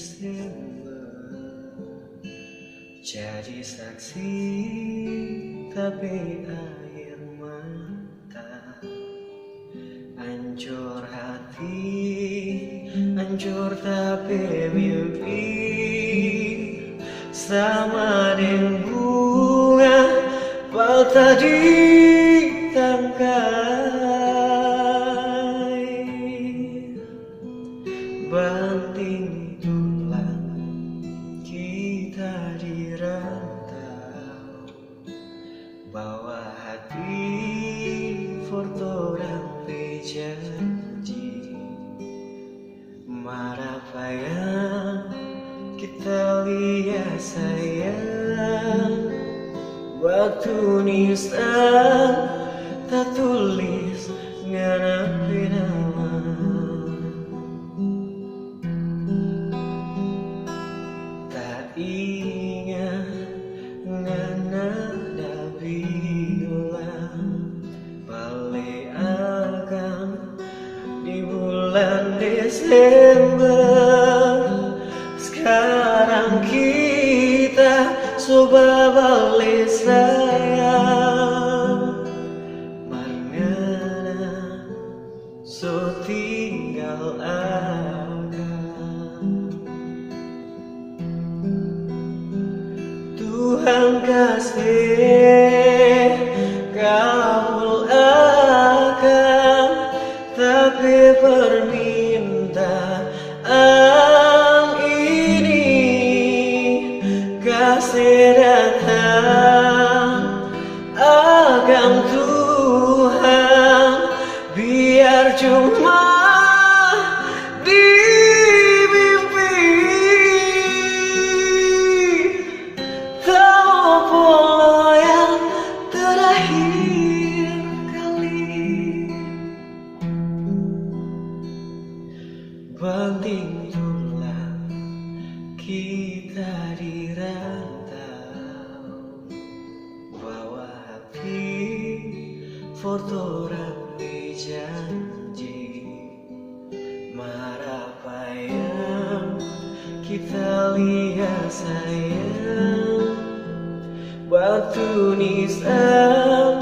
Desember jadi saksi, tapi air mata, hancur hati, hancur tapi mimpi, sama dengan bunga patah di tangkai, banting tulang kita di rantau, bawa hati foto dan janji, marah payah kita lihat sayang, waktu nisan tak tulis ngarapi nama, tak ingat nganada bilang balik akan di bulan Desember. Sekarang kita coba balik sayang, marngana so tinggal akan. Tuhan kasih kabul akan, tapi permintaan ini kasih datang akan Tuhan, biar cuma di mimpi, tahu pola yang terakhir kali, banting tulang kita di rantau, bawa hati foto rapi janji, marah payah kita lihat sayang, waktu nisan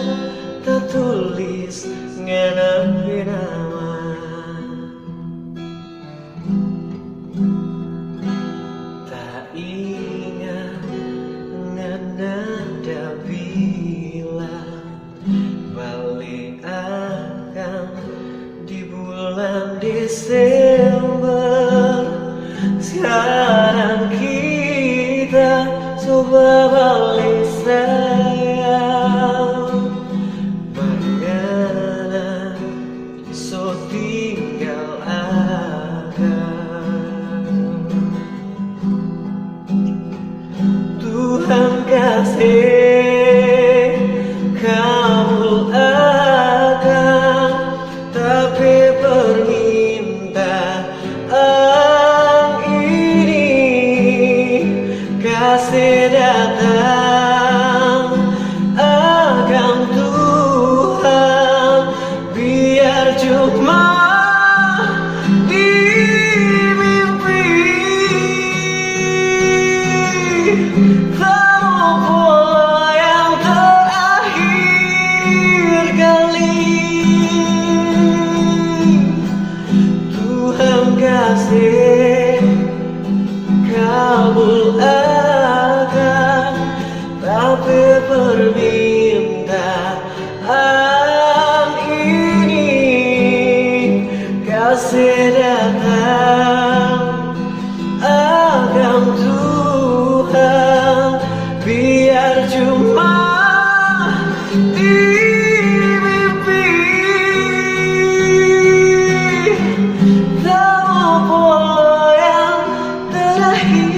tak tulis nganapi nama, tak ingat nganada bilang balik akan di bulan Desember. Sekarang kita coba balik sayang, bagaimana so tinggal akan. Tuhan kasih kabul akan, tapi permintaan ini kasih datang akan Tuhan, biar cuma di mimpi, tahu pola yang terakhir kali. Tuhan kasih kabul akan, tapi permintaan ini kasih datang akan Tuhan, biar cuma di mimpi, tahu pola yang terakhir